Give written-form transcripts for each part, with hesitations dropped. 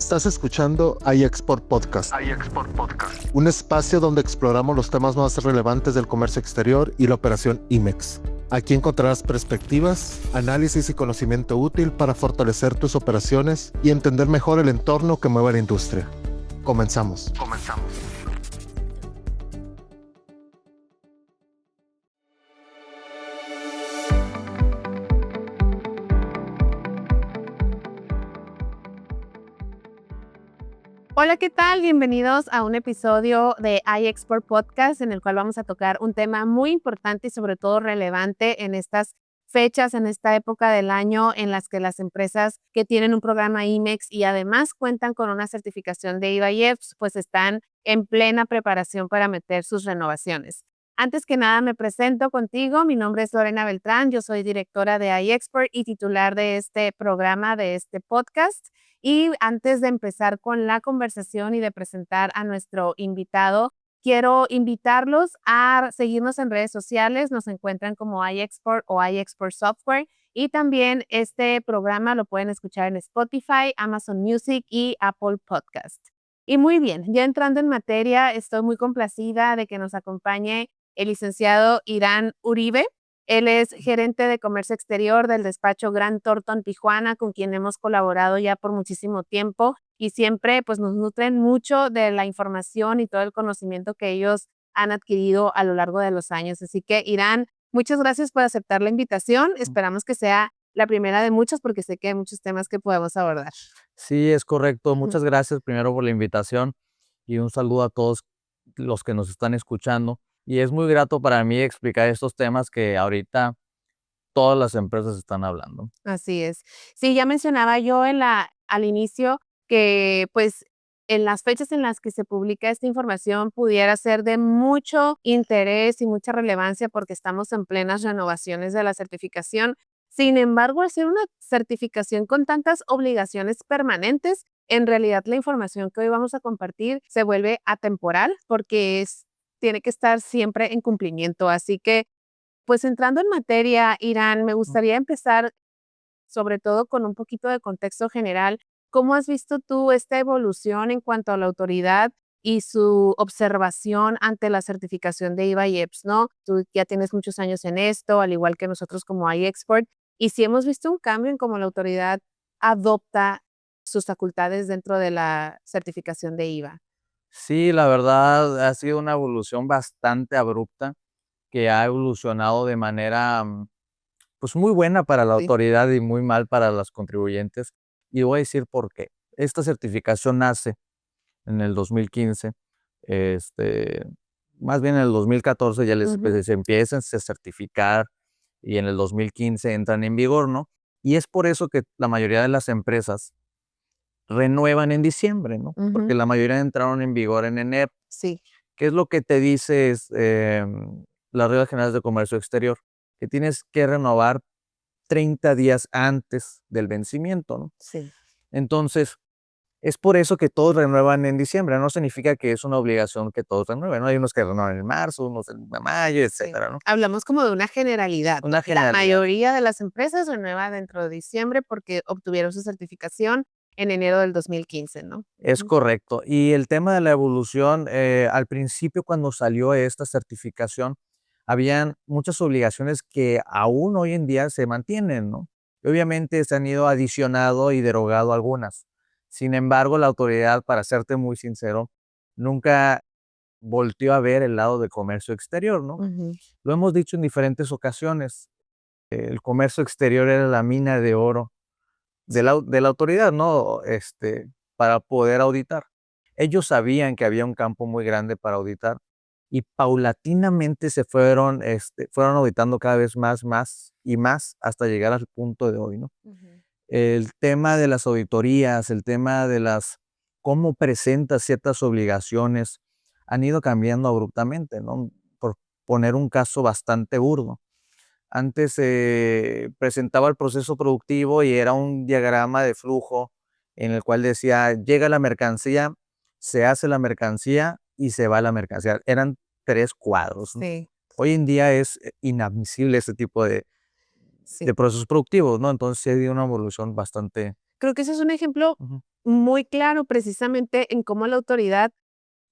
Estás escuchando iExport Podcast, un espacio donde exploramos los temas más relevantes del comercio exterior y la operación IMEX. Aquí encontrarás perspectivas, análisis y conocimiento útil para fortalecer tus operaciones y entender mejor el entorno que mueve la industria. Comenzamos. Hola, ¿qué tal? Bienvenidos a un episodio de iExport Podcast en el cual vamos a tocar un tema muy importante y sobre todo relevante en estas fechas, en esta época del año en las que las empresas que tienen un programa IMEX y además cuentan con una certificación de IVA-IEPS, pues están en plena preparación para meter sus renovaciones. Antes que nada me presento contigo, mi nombre es Lorena Beltrán, yo soy directora de iExport y titular de este programa, de este podcast. Y antes de empezar con la conversación y de presentar a nuestro invitado, quiero invitarlos a seguirnos en redes sociales. Nos encuentran como iExport o iExport Software. Y también este programa lo pueden escuchar en Spotify, Amazon Music y Apple Podcast. Y muy bien, ya entrando en materia, estoy muy complacida de que nos acompañe el licenciado Irán Uribe. Él es gerente de comercio exterior del despacho Grant Thornton Tijuana, con quien hemos colaborado ya por muchísimo tiempo y siempre pues nos nutren mucho de la información y todo el conocimiento que ellos han adquirido a lo largo de los años. Así que, Irán, muchas gracias por aceptar la invitación. Esperamos que sea la primera de muchas porque sé que hay muchos temas que podemos abordar. Sí, es correcto. Muchas gracias primero por la invitación y un saludo a todos los que nos están escuchando. Y es muy grato para mí explicar estos temas que ahorita todas las empresas están hablando. Así es. Sí, ya mencionaba yo al inicio que pues en las fechas en las que se publica esta información pudiera ser de mucho interés y mucha relevancia porque estamos en plenas renovaciones de la certificación. Sin embargo, al ser una certificación con tantas obligaciones permanentes, en realidad la información que hoy vamos a compartir se vuelve atemporal porque tiene que estar siempre en cumplimiento. Así que pues entrando en materia, Irán, me gustaría empezar sobre todo con un poquito de contexto general. ¿Cómo has visto tú esta evolución en cuanto a la autoridad y su observación ante la certificación de IVA-IEPS, ¿no? Tú ya tienes muchos años en esto, al igual que nosotros como iExport, y sí hemos visto un cambio en cómo la autoridad adopta sus facultades dentro de la certificación de IVA. Sí, la verdad ha sido una evolución bastante abrupta que ha evolucionado de manera pues muy buena para la Sí. autoridad y muy mal para los contribuyentes. Y voy a decir por qué. Esta certificación nace en el 2015, este, más bien en el 2014 ya Ujú. se empiezan a certificar y en el 2015 entran en vigor, ¿no? Y es por eso que la mayoría de las empresas renuevan en diciembre, ¿no? Porque Ujú. la mayoría entraron en vigor en enero. Sí, ¿Qué es lo que te dice las reglas generales de comercio exterior? Que tienes que renovar 30 días antes del vencimiento, ¿no? sí. Entonces, es por eso que todos renuevan en diciembre. No significa que es una obligación que todos renueven, ¿no? Hay unos que renuevan en marzo, unos en mayo, Sí, etcétera, ¿no? hablamos como de una generalidad, ¿no? Una La generalidad. mayoría de las empresas renueva dentro de diciembre porque obtuvieron su certificación en enero del 2015, ¿no? Es Ujú. correcto. Y el tema de la evolución, al principio cuando salió esta certificación, habían muchas obligaciones que aún hoy en día se mantienen, ¿no? Y obviamente se han ido adicionado y derogado algunas. Sin embargo, la autoridad, para serte muy sincero, nunca volteó a ver el lado de comercio exterior, ¿no? Ujú. Lo hemos dicho en diferentes ocasiones. El comercio exterior era la mina de oro de Sí. de la autoridad, ¿no? Para poder auditar. Ellos sabían que había un campo muy grande para auditar y paulatinamente fueron auditando cada vez más y más hasta llegar al punto de hoy, ¿no? Ujú. El tema de las auditorías, el tema de cómo presentas ciertas obligaciones han ido cambiando abruptamente, ¿no? Por poner un caso bastante burdo. Antes se presentaba el proceso productivo y era un diagrama de flujo en el cual decía, llega la mercancía, se hace la mercancía y se va la mercancía. Eran 3 cuadros, ¿no? Sí, Hoy en día es inadmisible este tipo de sí. procesos productivos, ¿no? Entonces sí ha habido una evolución bastante Creo que ese es un ejemplo Ujú. muy claro precisamente en cómo la autoridad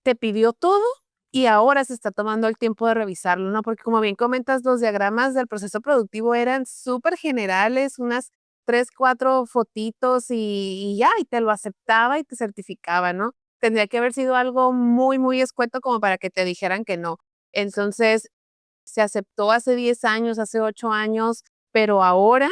te pidió todo y ahora se está tomando el tiempo de revisarlo, ¿no? Porque como bien comentas, los diagramas del proceso productivo eran súper generales, unas 3, 4 fotitos y ya, y te lo aceptaba y te certificaba, ¿no? Tendría que haber sido algo muy, muy escueto como para que te dijeran que no. Entonces, se aceptó hace 10 años, hace 8 años, pero ahora,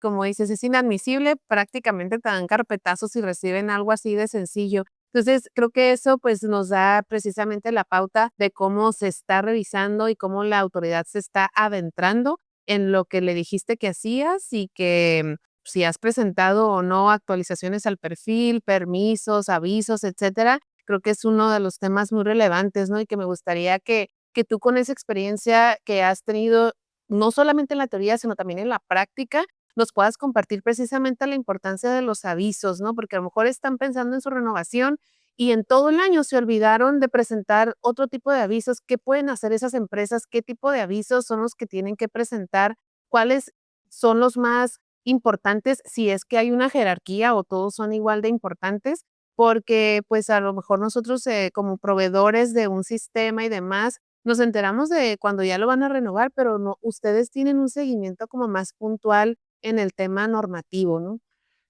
como dices, es inadmisible, prácticamente te dan carpetazos si reciben algo así de sencillo. Entonces, creo que eso, pues, nos da precisamente la pauta de cómo se está revisando y cómo la autoridad se está adentrando en lo que le dijiste que hacías y que si has presentado o no actualizaciones al perfil, permisos, avisos, etcétera. Creo que es uno de los temas muy relevantes, ¿no? Y que me gustaría que tú con esa experiencia que has tenido, no solamente en la teoría, sino también en la práctica, nos puedas compartir precisamente la importancia de los avisos, ¿no? Porque a lo mejor están pensando en su renovación y en todo el año se olvidaron de presentar otro tipo de avisos. ¿Qué pueden hacer esas empresas? ¿Qué tipo de avisos son los que tienen que presentar? ¿Cuáles son los más importantes? Si es que hay una jerarquía o todos son igual de importantes, porque pues a lo mejor nosotros como proveedores de un sistema y demás, nos enteramos de cuando ya lo van a renovar, pero no, ustedes tienen un seguimiento como más puntual en el tema normativo, ¿no?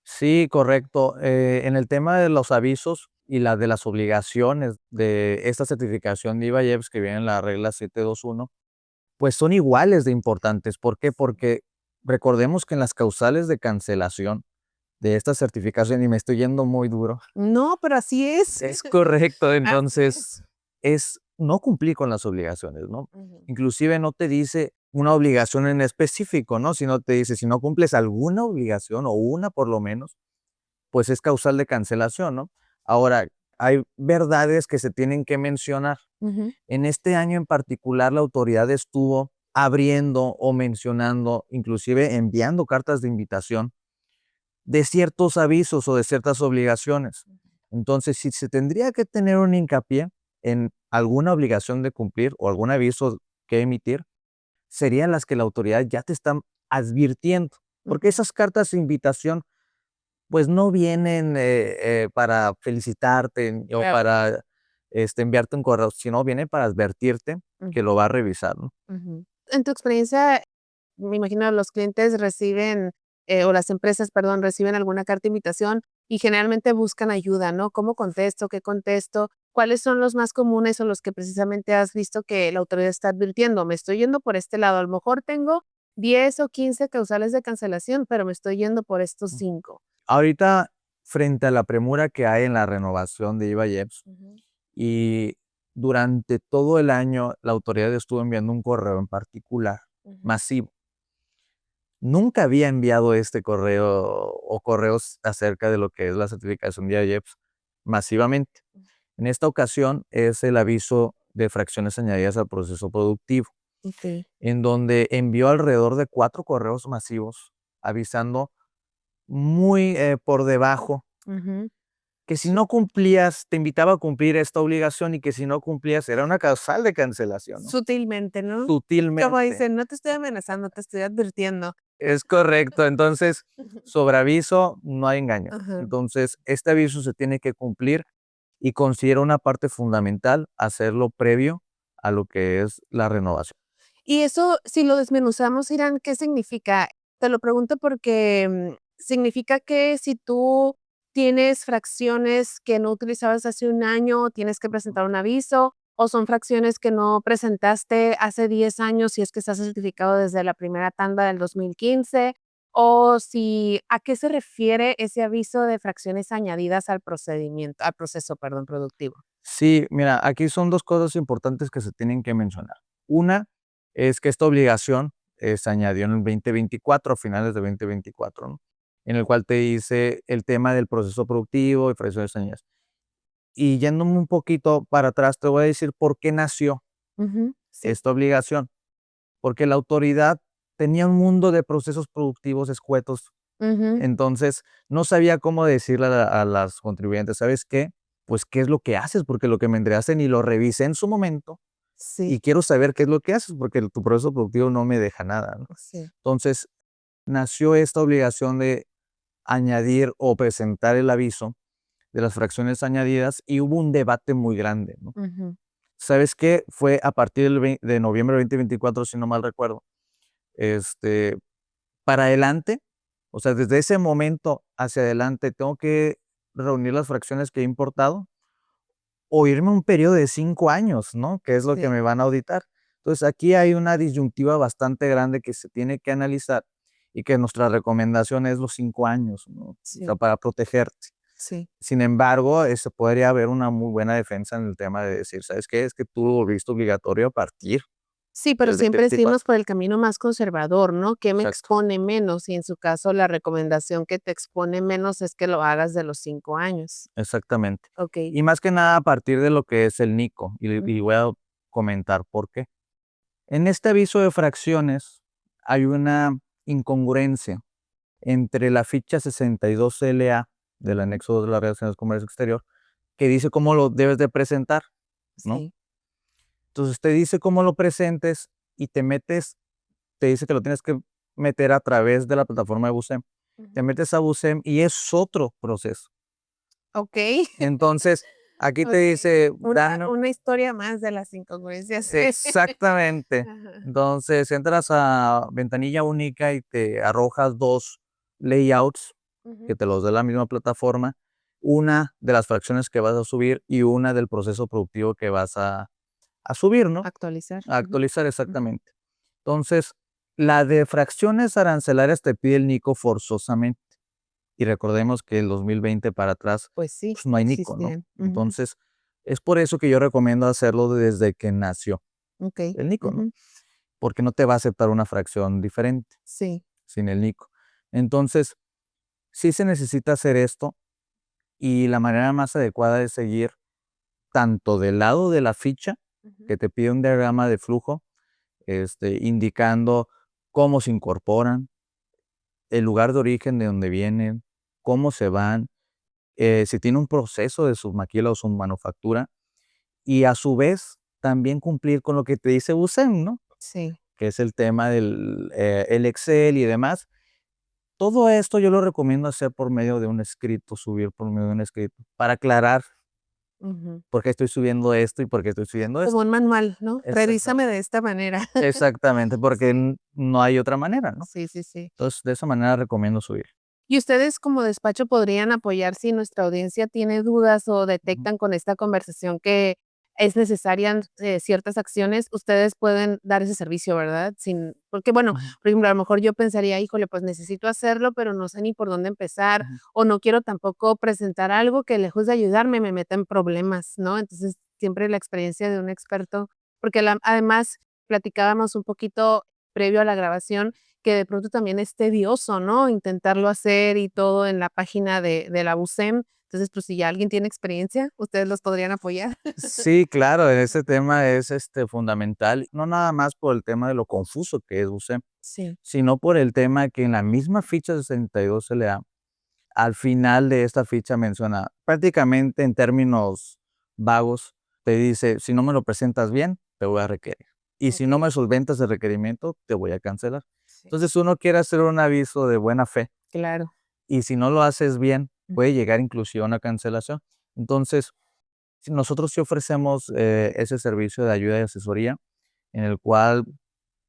Sí, correcto. En el tema de los avisos y la de las obligaciones de esta certificación de IVA-IEPS que viene en la regla 721, pues son iguales de importantes. ¿Por qué? Porque recordemos que en las causales de cancelación de esta certificación, y me estoy yendo muy duro. No, pero así es. Es correcto, Así entonces es. es no cumplir con las obligaciones, ¿no? Ujú. Inclusive no te dice una obligación en específico, ¿no? Sino te dice, si no cumples alguna obligación o una por lo menos, pues es causal de cancelación, ¿no? Ahora, hay verdades que se tienen que mencionar. Ujú. En este año en particular, la autoridad estuvo abriendo o mencionando, inclusive enviando cartas de invitación de ciertos avisos o de ciertas obligaciones. Entonces, si se tendría que tener un hincapié en alguna obligación de cumplir o algún aviso que emitir, serían las que la autoridad ya te está advirtiendo, porque Ujú. esas cartas de invitación pues no vienen para felicitarte o Claro. para enviarte un correo, sino viene para advertirte que Ujú, lo va a revisar, ¿no? ujú. En tu experiencia, me imagino los clientes reciben, o las empresas, perdón, reciben alguna carta de invitación y generalmente buscan ayuda, ¿no? ¿Cómo contesto? ¿Qué contesto? ¿Cuáles son los más comunes o los que precisamente has visto que la autoridad está advirtiendo? Me estoy yendo por este lado. A lo mejor tengo 10 o 15 causales de cancelación, pero me estoy yendo por estos 5. Ahorita, frente a la premura que hay en la renovación de IVA y EPS, Ujú, y durante todo el año la autoridad estuvo enviando un correo en particular, ujú, masivo. Nunca había enviado este correo o correos acerca de lo que es la certificación de IEPS masivamente. En esta ocasión es el aviso de fracciones añadidas al proceso productivo, okey. en donde envió alrededor de 4 correos masivos avisando muy por debajo Ujú. que si no cumplías, te invitaba a cumplir esta obligación y que si no cumplías era una causal de cancelación, ¿no? Sutilmente, ¿no? Como Sutilmente. dicen, no te estoy amenazando, te estoy advirtiendo. Es correcto. Entonces, sobre aviso no hay engaño. Ajá. Entonces, este aviso se tiene que cumplir y considero una parte fundamental hacerlo previo a lo que es la renovación. Y eso, si lo desmenuzamos, Irán, ¿qué significa? Te lo pregunto porque, significa que si tú tienes fracciones que no utilizabas hace un año, tienes que presentar un aviso, o son fracciones que no presentaste hace 10 años, si es que estás certificado desde la primera tanda del 2015, o si, ¿a qué se refiere ese aviso de fracciones añadidas al procedimiento al proceso, perdón, productivo? Sí, mira, aquí son 2 cosas importantes que se tienen que mencionar. Una es que esta obligación, se añadió en el 2024, a finales de 2024, ¿no? En el cual te dice el tema del proceso productivo y fracciones añadidas. Y yéndome un poquito para atrás, te voy a decir por qué nació Ujú, sí. esta obligación. Porque la autoridad tenía un mundo de procesos productivos escuetos, Ujú, entonces no sabía cómo decirle a las contribuyentes, ¿sabes qué? Pues, ¿qué es lo que haces? Porque lo que me entregaste ni lo revisé en su momento sí, y quiero saber qué es lo que haces, porque tu proceso productivo no me deja nada, ¿no? sí. Entonces, nació esta obligación de añadir o presentar el aviso de las fracciones añadidas y hubo un debate muy grande, ¿no? Ujú. ¿Sabes qué? Fue a partir de noviembre de 2024, si no mal recuerdo. Para adelante, o sea, desde ese momento hacia adelante, tengo que reunir las fracciones que he importado o irme un periodo de 5 años, ¿no? Que es lo que Sí, me van a auditar. Entonces, aquí hay una disyuntiva bastante grande que se tiene que analizar y que nuestra recomendación es los 5 años, ¿no? O sea, sí, para protegerte. sí. Sin embargo, podría haber una muy buena defensa en el tema de decir, ¿sabes qué? Es que tú lo volviste obligatorio a partir Sí, pero del siempre 2024. seguimos por el camino más conservador, ¿no? ¿Qué me Exacto, expone menos? Y en su caso, la recomendación que te expone menos es que lo hagas de los 5 años. exactamente. Okey. Y más que nada a partir de lo que es el NICO, y Ujú. voy a comentar por qué. En este aviso de fracciones hay una incongruencia entre la ficha 62LA del Ujú. anexo de las relaciones de comercio exterior, que dice cómo lo debes de presentar, ¿no? Sí. Entonces te dice cómo lo presentes y te dice que lo tienes que meter a través de la plataforma de Busem. Te Ujú. metes a Busem y es otro proceso. Okey. Entonces, aquí te Okey. dice, Una una historia más de las incongruencias. exactamente. Ajá. Entonces, entras a ventanilla única y te arrojas 2 layouts que Ujú. te los da la misma plataforma, una de las fracciones que vas a subir y una del proceso productivo que vas a subir, ¿no? Actualizar. A Ujú, actualizar, ujú. exactamente. Entonces, la de fracciones arancelarias te pide el NICO forzosamente. Y recordemos que el 2020 para atrás, Pues sí, pues no no hay NICO, ¿no? existían. Ujú. Entonces, es por eso que yo recomiendo hacerlo desde que nació Okey. el NICO, ¿no? Ujú. Porque no te va a aceptar una fracción diferente Sí. sin el NICO. Entonces, sí se necesita hacer esto y la manera más adecuada es seguir tanto del lado de la ficha, Ujú. que te pide un diagrama de flujo, indicando cómo se incorporan, el lugar de origen de donde vienen, cómo se van, si tiene un proceso de submaquila o submanufactura, y a su vez también cumplir con lo que te dice BUSEM, ¿no? Sí. Que es el tema del el Excel y demás. Todo esto yo lo recomiendo hacer por medio de un escrito, subir por medio de un escrito, para aclarar Ujú. por qué estoy subiendo esto y por qué estoy subiendo Como esto. un manual, ¿no? Revísame Exactamente. de esta manera. Exactamente, porque Sí. no hay otra manera, ¿no? Sí, sí, sí. Entonces, de esa manera recomiendo subir. ¿Y ustedes como despacho podrían apoyar si nuestra audiencia tiene dudas o Ujú, detectan con esta conversación que es necesaria ciertas acciones? Ustedes pueden dar ese servicio, ¿verdad? Sin, porque bueno, ujú, por ejemplo, a lo mejor yo pensaría, híjole, pues necesito hacerlo, pero no sé ni por dónde empezar, ujú. o no quiero tampoco presentar algo que lejos de ayudarme me meta en problemas, ¿no? Entonces, siempre la experiencia de un experto, porque además platicábamos un poquito previo a la grabación que de pronto también es tedioso, ¿no? Intentarlo hacer y todo en la página de la USEM. Entonces, pues, si ya alguien tiene experiencia, ¿ustedes los podrían apoyar? Sí, claro, ese tema es, fundamental, no nada más por el tema de lo confuso que es USEM, Sí. sino por el tema que en la misma ficha 62 LA, al final de esta ficha menciona, prácticamente en términos vagos, te dice: "Si no me lo presentas bien, te voy a requerir, y si no Okey. me solventas el requerimiento, te voy a cancelar". Sí. Entonces, uno quiere hacer un aviso de buena fe, Claro. y si no lo haces bien, puede Ujú. llegar inclusive a una cancelación. Entonces, si nosotros sí ofrecemos, ese servicio de ayuda y asesoría, en el cual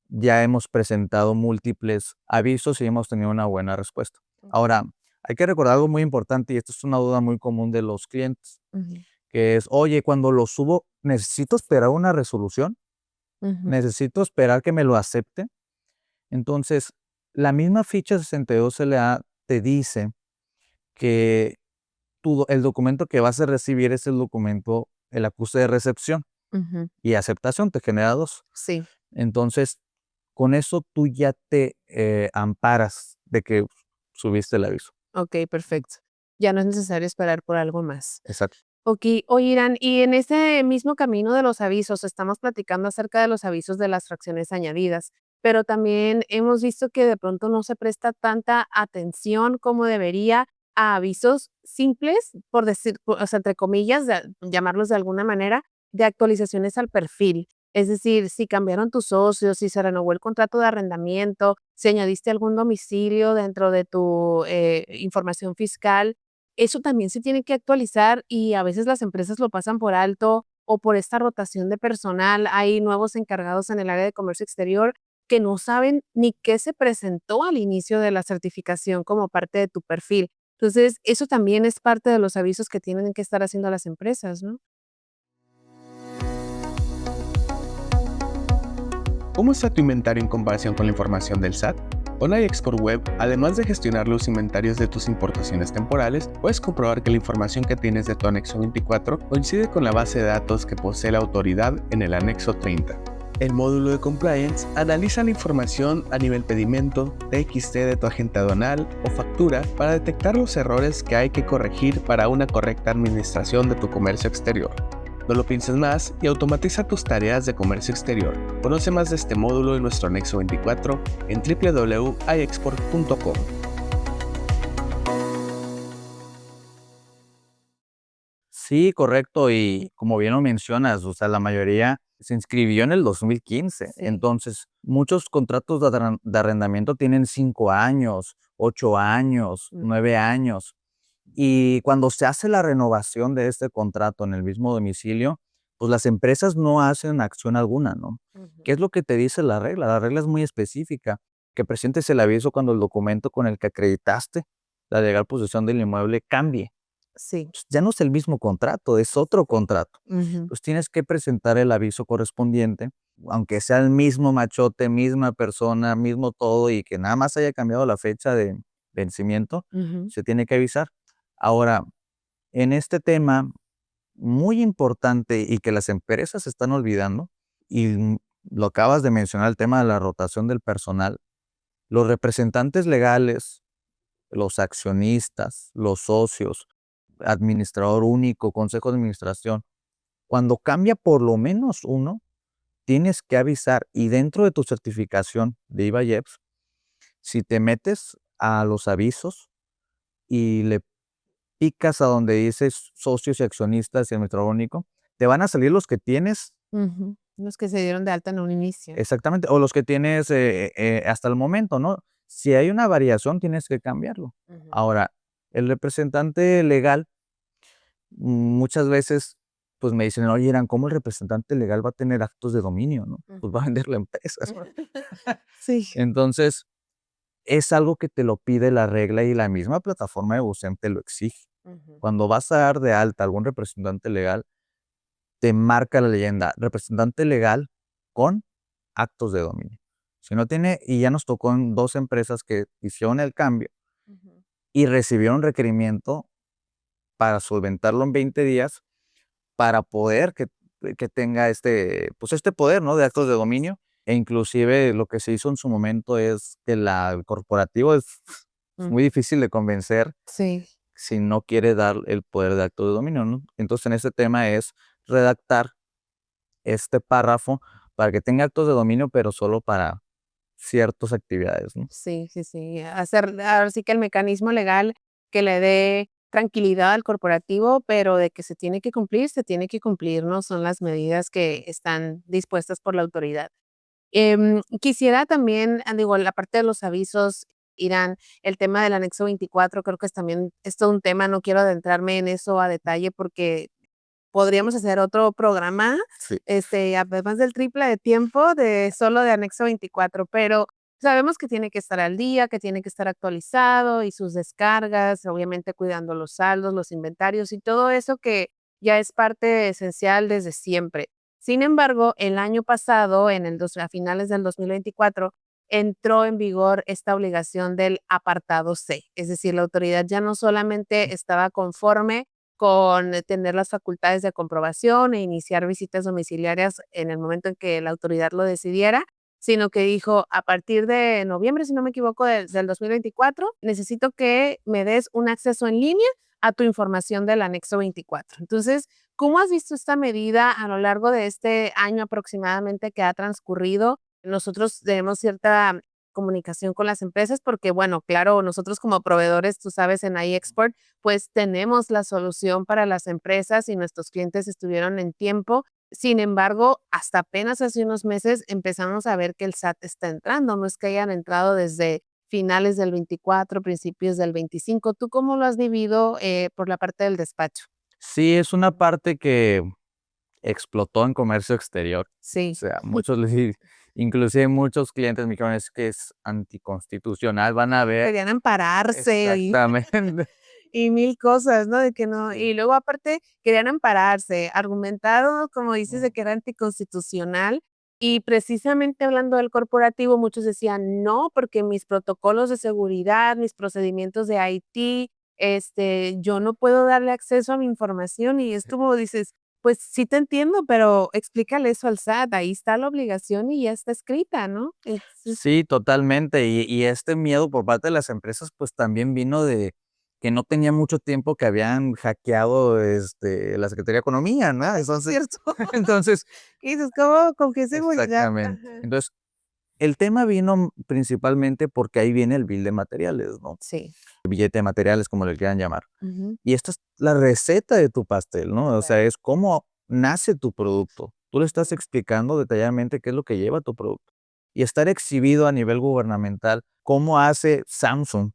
ya hemos presentado múltiples avisos y hemos tenido una buena respuesta. Okey. Ahora, hay que recordar algo muy importante, y esto es una duda muy común de los clientes, Ujú. que es: "Oye, cuando lo subo, ¿necesito esperar una resolución? Ujú. ¿Necesito esperar que me lo acepte?". Entonces, la misma ficha 62LA te dice que el documento que vas a recibir es el documento, el acuse de recepción Ujú. y aceptación, te genera 2. Sí. Entonces, con eso tú ya te, amparas de que subiste el aviso. Okey, perfecto. Ya no es necesario esperar por algo más. Exacto. Okey. Oye, Irán, y en ese mismo camino de los avisos, estamos platicando acerca de los avisos de las fracciones añadidas, pero también hemos visto que de pronto no se presta tanta atención como debería a avisos simples, por decir, o sea, entre comillas, llamarlos de alguna manera, de actualizaciones al perfil. Es decir, si cambiaron tus socios, si se renovó el contrato de arrendamiento, si añadiste algún domicilio dentro de tu información fiscal, eso también se tiene que actualizar y a veces las empresas lo pasan por alto o por esta rotación de personal. Hay nuevos encargados en el área de comercio exterior que no saben ni qué se presentó al inicio de la certificación como parte de tu perfil. Entonces, eso también es parte de los avisos que tienen que estar haciendo las empresas, ¿no? ¿Cómo está tu inventario en comparación con la información del SAT? Con iExport Web, además de gestionar los inventarios de tus importaciones temporales, puedes comprobar que la información que tienes de tu anexo 24 coincide con la base de datos que posee la autoridad en el anexo 30. El módulo de Compliance analiza la información a nivel pedimento, TXT de tu agente aduanal o factura para detectar los errores que hay que corregir para una correcta administración de tu comercio exterior. No lo pienses más y automatiza tus tareas de comercio exterior. Conoce más de este módulo en nuestro anexo 24 en www.iexport.com. Sí, correcto. Y como bien lo mencionas, o sea, la mayoría se inscribió en el 2015. Sí. Entonces, muchos contratos de arrendamiento tienen 5 años, 8 años, 9 años. Y cuando se hace la renovación de este contrato en el mismo domicilio, pues las empresas no hacen acción alguna, ¿no? ¿Qué es lo que te dice la regla? La regla es muy específica, que presentes el aviso cuando el documento con el que acreditaste la legal posesión del inmueble cambie. Sí. Pues, ya no es el mismo contrato, es otro contrato. Ujú. Pues tienes que presentar el aviso correspondiente, aunque sea el mismo machote, misma persona, mismo todo, y que nada más haya cambiado la fecha de vencimiento, Ujú. se tiene que avisar. Ahora, en este tema muy importante y que las empresas están olvidando, y lo acabas de mencionar, el tema de la rotación del personal, los representantes legales, los accionistas, los socios, administrador único, consejo de administración, cuando cambia por lo menos uno, tienes que avisar. Y dentro de tu certificación de IVA-IEPS, si te metes a los avisos y le picas a donde dices socios y accionistas y administrador único, te van a salir los que tienes Ujú. Los que se dieron de alta en un inicio. exactamente, o los que tienes hasta el momento, ¿no? Si hay una variación, tienes que cambiarlo. Ujú. Ahora, el representante legal, muchas veces, pues me dicen, oye, Irán, ¿cómo el representante legal va a tener actos de dominio, no? Pues va a vender la empresa. Sí. Entonces, es algo que te lo pide la regla y la misma plataforma de BUSEM te lo exige. Ujú. Cuando vas a dar de alta a algún representante legal, te marca la leyenda, representante legal con actos de dominio. Si no tiene, y ya nos tocó en 2 empresas que hicieron el cambio Ujú. y recibieron requerimiento para solventarlo en 20 días, para poder que tenga pues este poder, ¿no? De actos de dominio. E inclusive lo que se hizo en su momento es que el corporativo es Mm. muy difícil de convencer Sí. si no quiere dar el poder de acto de dominio, ¿no? Entonces, en este tema es redactar este párrafo para que tenga actos de dominio, pero solo para ciertas actividades, ¿no? Sí, sí, sí. Hacer ahora sí que el mecanismo legal que le dé tranquilidad al corporativo, pero de que se tiene que cumplir, se tiene que cumplir, ¿no? Son las medidas que están dispuestas por la autoridad. Quisiera también, digo, la parte de los avisos, Irán, el tema del anexo 24, creo que también es todo un tema, no quiero adentrarme en eso a detalle porque podríamos hacer otro programa, Sí. además del triple de tiempo de solo de anexo 24, pero sabemos que tiene que estar al día, que tiene que estar actualizado y sus descargas, obviamente cuidando los saldos, los inventarios y todo eso que ya es parte esencial desde siempre. Sin embargo, el año pasado, a finales del 2024, entró en vigor esta obligación del apartado C, es decir, la autoridad ya no solamente estaba conforme con tener las facultades de comprobación e iniciar visitas domiciliarias en el momento en que la autoridad lo decidiera, sino que dijo, a partir de noviembre, si no me equivoco, del 2024, necesito que me des un acceso en línea a tu información del anexo 24. Entonces, ¿cómo has visto esta medida a lo largo de este año aproximadamente que ha transcurrido? Nosotros tenemos cierta comunicación con las empresas porque, bueno, claro, nosotros como proveedores, tú sabes, en iExport, pues tenemos la solución para las empresas y nuestros clientes estuvieron en tiempo Sin embargo, hasta apenas hace unos meses empezamos a ver que el SAT está entrando, no es que hayan entrado desde finales del 24, principios del 25. ¿Tú cómo lo has vivido por la parte del despacho? Sí, es una parte que explotó en comercio exterior. O Sí, sea, inclusive muchos clientes me dijeron: "Es que es anticonstitucional, van a ver". querían ampararse Exactamente. y mil cosas, ¿no? De que no, y luego aparte querían ampararse, argumentaron, como dices, de que era anticonstitucional y precisamente hablando del corporativo, muchos decían, no, porque mis protocolos de seguridad, mis procedimientos de IT, yo no puedo darle acceso a mi información y es como dices, pues sí te entiendo, pero explícale eso al SAT, ahí está la obligación y ya está escrita, ¿no? Entonces, Sí, totalmente. Y este miedo por parte de las empresas, pues, también vino de que no tenía mucho tiempo que habían hackeado, la Secretaría de Economía, ¿no? es Entonces cierto. entonces Y dices, ¿cómo? ¿Con qué seguridad? exactamente. Ajá. Entonces, el tema vino principalmente porque ahí viene el bill de materiales, ¿no? Sí. El billete de materiales, como le quieran llamar. Ujú. Y esta es la receta de tu pastel, ¿no? O sea, Claro. es cómo nace tu producto. Tú le estás explicando detalladamente qué es lo que lleva tu producto. Y estar exhibido a nivel gubernamental, cómo hace Samsung,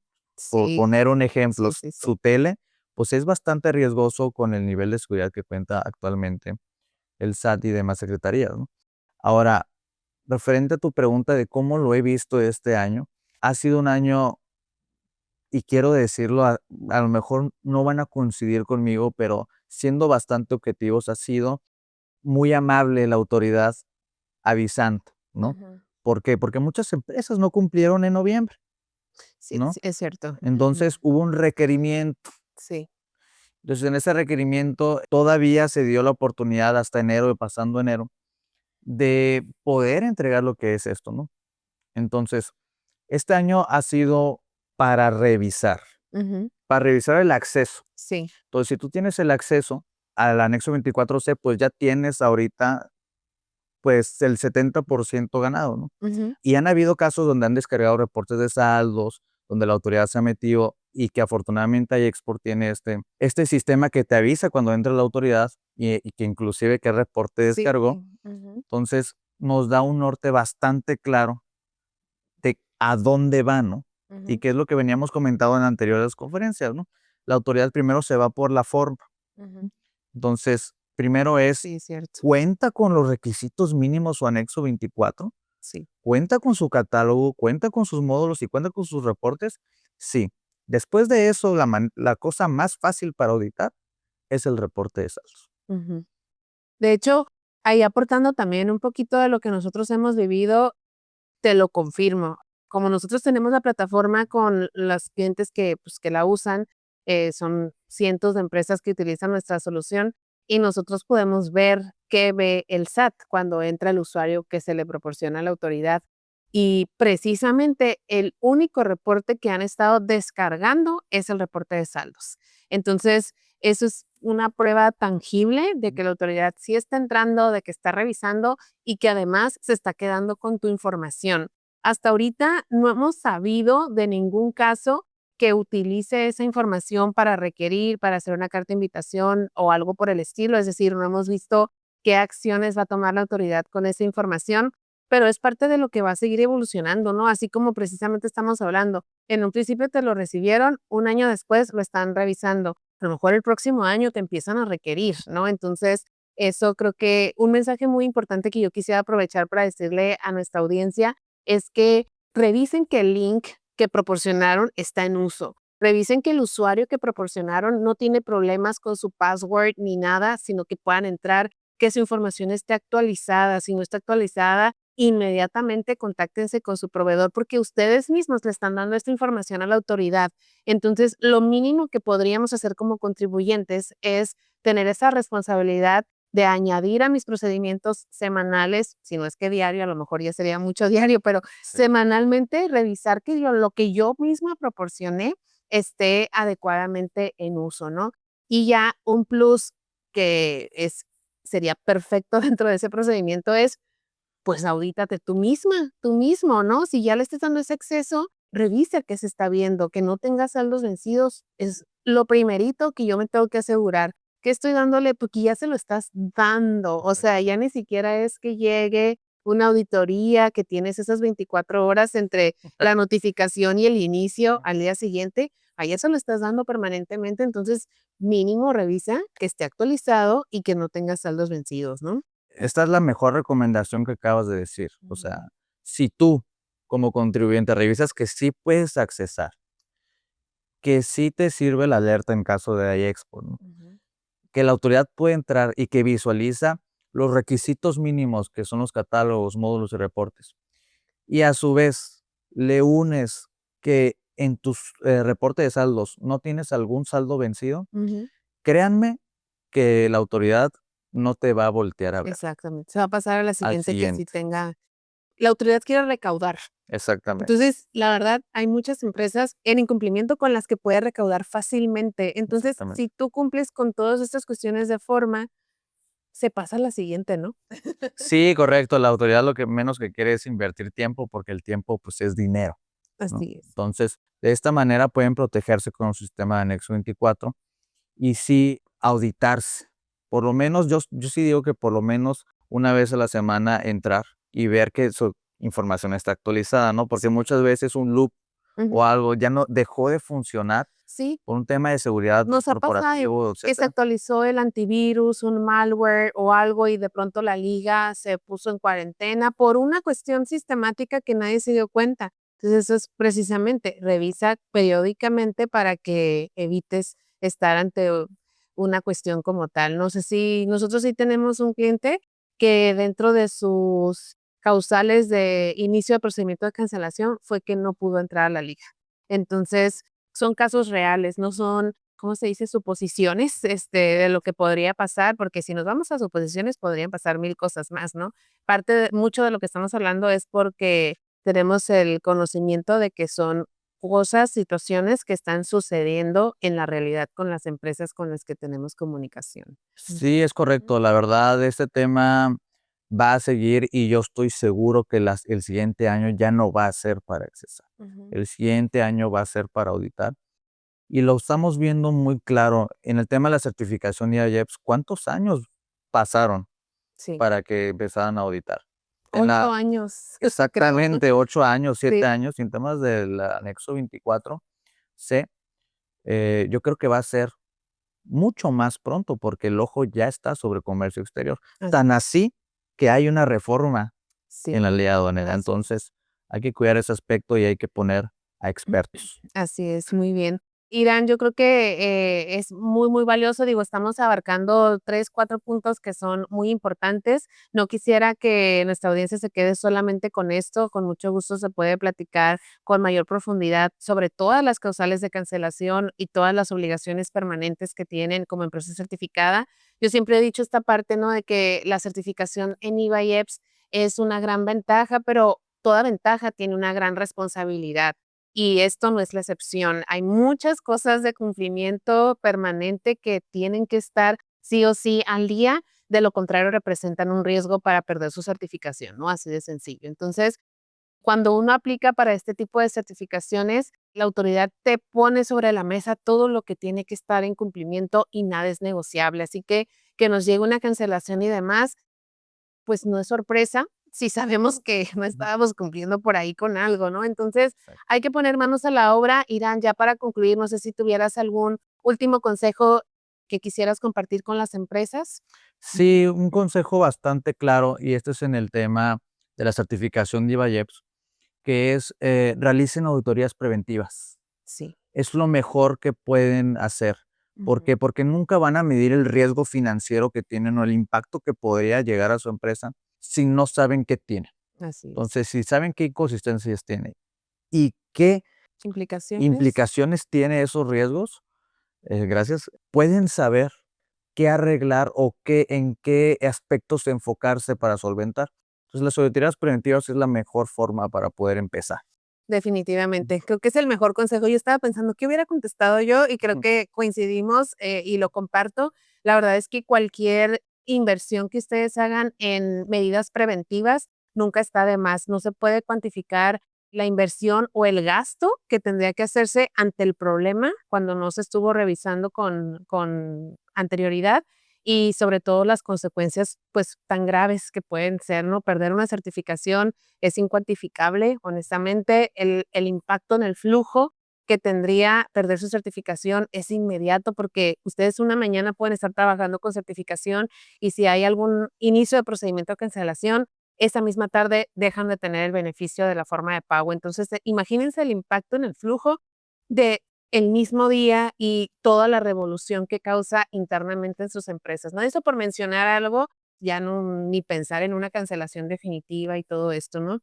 por Sí, poner un ejemplo, sí, sí, sí. su tele, pues es bastante riesgoso con el nivel de seguridad que cuenta actualmente el SAT y demás secretarías, ¿no? Ahora, referente a tu pregunta de cómo lo he visto este año, ha sido un año, y quiero decirlo, a lo mejor no van a coincidir conmigo, pero siendo bastante objetivos, ha sido muy amable la autoridad avisando, ¿no? Ujú. ¿Por qué? Porque muchas empresas no cumplieron en noviembre, Sí, ¿no? sí, es cierto. Ujú. Entonces hubo un requerimiento. Sí. Entonces en ese requerimiento todavía se dio la oportunidad hasta enero, pasando enero, de poder entregar lo que es esto, ¿no? Entonces, este año ha sido para revisar, Ujú. para revisar el acceso. Sí. Entonces, si tú tienes el acceso al anexo 24C, pues ya tienes ahorita, pues, el 70% ganado, ¿no? Ujú. Y han habido casos donde han descargado reportes de saldos, donde la autoridad se ha metido y que afortunadamente iExport tiene este sistema que te avisa cuando entra la autoridad y que inclusive qué reporte Sí. descargó. Ujú. Entonces, nos da un norte bastante claro de a dónde va, ¿no? Y Ujú. qué es lo que veníamos comentando en anteriores conferencias, ¿no? La autoridad primero se va por la forma. Ujú. Entonces, primero es, Sí, es cierto. ¿cuenta con los requisitos mínimos o anexo 24? Sí. ¿Cuenta con su catálogo? ¿Cuenta con sus módulos y cuenta con sus reportes? Sí. Después de eso, la cosa más fácil para auditar es el reporte de saldos. Ujú. De hecho, ahí aportando también un poquito de lo que nosotros hemos vivido, te lo confirmo. Como nosotros tenemos la plataforma con los clientes que, pues, que la usan, son cientos de empresas que utilizan nuestra solución y nosotros podemos ver qué ve el SAT cuando entra el usuario que se le proporciona a la autoridad. Y precisamente el único reporte que han estado descargando es el reporte de saldos. Entonces, eso es una prueba tangible de que la autoridad sí está entrando, de que está revisando y que además se está quedando con tu información. Hasta ahorita no hemos sabido de ningún caso que utilice esa información para requerir, para hacer una carta de invitación o algo por el estilo. Es decir, no hemos visto qué acciones va a tomar la autoridad con esa información, pero es parte de lo que va a seguir evolucionando, ¿no? Así como precisamente estamos hablando. En un principio te lo recibieron, un año después lo están revisando. A lo mejor el próximo año te empiezan a requerir, ¿no? Entonces, eso creo que un mensaje muy importante que yo quisiera aprovechar para decirle a nuestra audiencia es que revisen que el link que proporcionaron está en uso. Revisen que el usuario que proporcionaron no tiene problemas con su password ni nada, sino que puedan entrar, que su información esté actualizada. Si no está actualizada, inmediatamente contáctense con su proveedor porque ustedes mismos le están dando esta información a la autoridad. Entonces, lo mínimo que podríamos hacer como contribuyentes es tener esa responsabilidad de añadir a mis procedimientos semanales, si no es que diario, a lo mejor ya sería mucho diario, pero Sí. semanalmente revisar que lo que yo misma proporcioné esté adecuadamente en uso, ¿no? Y ya un plus que sería perfecto dentro de ese procedimiento es pues audítate tú misma, tú mismo, ¿no? Si ya le estás dando ese acceso, revisa qué se está viendo, que no tenga saldos vencidos, es lo primerito que yo me tengo que asegurar. ¿Qué estoy dándole? Porque ya se lo estás dando. O sea, ya ni siquiera es que llegue una auditoría, que tienes esas 24 horas entre la notificación y el inicio al día siguiente. Ahí ya se lo estás dando permanentemente. Entonces, mínimo revisa que esté actualizado y que no tenga saldos vencidos, ¿no? Esta es la mejor recomendación que acabas de decir. O sea, si tú como contribuyente revisas que sí puedes accesar, que sí te sirve la alerta en caso de iExport, ¿no? Que la autoridad puede entrar y que visualiza los requisitos mínimos que son los catálogos, módulos y reportes. Y a su vez le unes que en tus reporte de saldos no tienes algún saldo vencido, créanme que la autoridad no te va a voltear a ver Exactamente. Se va a pasar a la al siguiente que sí siguiente. tenga. La autoridad quiere recaudar. Exactamente. Entonces, la verdad, hay muchas empresas en incumplimiento con las que puede recaudar fácilmente. Entonces, Exactamente. si tú cumples con todas estas cuestiones de forma, se pasa a la siguiente, ¿no? Sí, correcto. La autoridad lo que menos que quiere es invertir tiempo porque el tiempo pues es dinero, ¿no? Así es. Entonces, de esta manera pueden protegerse con un sistema de anexo 24 y sí auditarse. Por lo menos, yo sí digo que por lo menos una vez a la semana entrar y ver que su información está actualizada, ¿no? Porque muchas veces un loop o algo ya no dejó de funcionar Sí, por un tema de seguridad nos ha pasado corporativo, que se etcétera. actualizó el antivirus, un malware o algo y de pronto la liga se puso en cuarentena por una cuestión sistemática que nadie se dio cuenta. Entonces, eso es precisamente, revisa periódicamente para que evites estar ante una cuestión como tal. No sé si nosotros sí tenemos un cliente que dentro de sus causales de inicio de procedimiento de cancelación fue que no pudo entrar a la liga. Entonces, son casos reales, no son, ¿cómo se dice? Suposiciones, de lo que podría pasar, porque si nos vamos a suposiciones podrían pasar 1000 cosas más, ¿no? Mucho de lo que estamos hablando es porque tenemos el conocimiento de que son cosas, situaciones que están sucediendo en la realidad con las empresas con las que tenemos comunicación. Sí, es correcto. La verdad, este tema va a seguir y yo estoy seguro que el siguiente año ya no va a ser para accesar. Ujú. El siguiente año va a ser para auditar. Y lo estamos viendo muy claro en el tema de la certificación IAEPS. ¿Cuántos años pasaron Sí, para que empezaran a auditar? En 8 la, años, creo. exactamente 8 años, siete Sí, años, en temas del anexo 24 C, yo creo que va a ser mucho más pronto porque el ojo ya está sobre comercio exterior. Tan así, así que hay una reforma en sí, la ley aduanera. así es. Entonces, hay que cuidar ese aspecto y hay que poner a expertos. Así es, muy bien. Irán, yo creo que es muy, muy valioso. Digo, estamos abarcando 3, 4 puntos que son muy importantes. No quisiera que nuestra audiencia se quede solamente con esto. Con mucho gusto se puede platicar con mayor profundidad sobre todas las causales de cancelación y todas las obligaciones permanentes que tienen como empresa certificada. Yo siempre he dicho esta parte, ¿no? De que la certificación en IVA y EPS es una gran ventaja, pero toda ventaja tiene una gran responsabilidad. Y esto no es la excepción. Hay muchas cosas de cumplimiento permanente que tienen que estar sí o sí al día, de lo contrario representan un riesgo para perder su certificación, ¿no? Así de sencillo. Entonces, cuando uno aplica para este tipo de certificaciones, la autoridad te pone sobre la mesa todo lo que tiene que estar en cumplimiento y nada es negociable. Así que nos llegue una cancelación y demás, pues no es sorpresa si sabemos que no estábamos cumpliendo por ahí con algo, ¿no? Entonces, Exacto. hay que poner manos a la obra. Irán, ya para concluir, no sé si tuvieras algún último consejo que quisieras compartir con las empresas. Sí, un consejo bastante claro, y este es en el tema de la certificación de IVAEPS, que es realicen auditorías preventivas. Sí. Es lo mejor que pueden hacer. ¿Por Ujú. qué? Porque nunca van a medir el riesgo financiero que tienen o el impacto que podría llegar a su empresa si no saben qué tiene. Así es. Entonces, si saben qué inconsistencias tiene y qué Implicaciones. implicaciones tiene esos riesgos, gracias, pueden saber qué arreglar o en qué aspectos enfocarse para solventar. Entonces, las auditorías preventivas es la mejor forma para poder empezar. Definitivamente. Creo que es el mejor consejo. Yo estaba pensando qué hubiera contestado yo y creo Ujú. que coincidimos y lo comparto. La verdad es que cualquier inversión que ustedes hagan en medidas preventivas nunca está de más. No se puede cuantificar la inversión o el gasto que tendría que hacerse ante el problema cuando no se estuvo revisando con anterioridad y sobre todo las consecuencias pues tan graves que pueden ser, ¿no? Perder una certificación es incuantificable, honestamente, el impacto en el flujo que tendría perder su certificación es inmediato porque ustedes una mañana pueden estar trabajando con certificación y si hay algún inicio de procedimiento de cancelación, esa misma tarde dejan de tener el beneficio de la forma de pago. Entonces, imagínense el impacto en el flujo de el mismo día y toda la revolución que causa internamente en sus empresas, ¿no? Eso por mencionar algo, ya no ni pensar en una cancelación definitiva y todo esto, ¿no?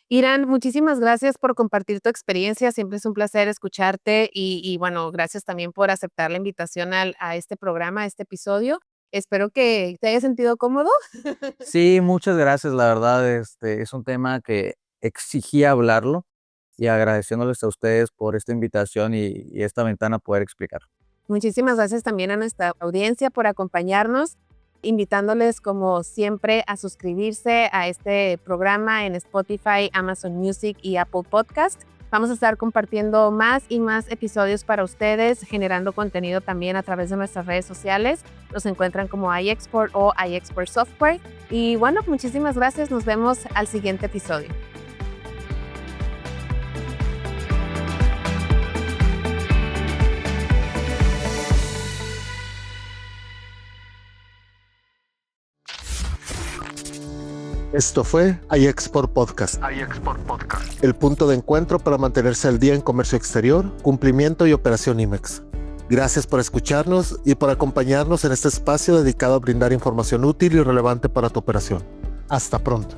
Irán, muchísimas gracias por compartir tu experiencia. Siempre es un placer escucharte y bueno, gracias también por aceptar la invitación a este programa, a este episodio. Espero que te hayas sentido cómodo. Sí, muchas gracias, la verdad, es un tema que exigía hablarlo y agradeciéndoles a ustedes por esta invitación y esta ventana a poder explicar. Muchísimas gracias también a nuestra audiencia por acompañarnos, invitándoles como siempre a suscribirse a este programa en Spotify, Amazon Music y Apple Podcast. Vamos a estar compartiendo más y más episodios para ustedes, generando contenido también a través de nuestras redes sociales. Nos encuentran como iExport o iExport Software. Y bueno, muchísimas gracias. Nos vemos al siguiente episodio. Esto fue iExport Podcast. El punto de encuentro para mantenerse al día en comercio exterior, cumplimiento y operación IMEX. Gracias por escucharnos y por acompañarnos en este espacio dedicado a brindar información útil y relevante para tu operación. Hasta pronto.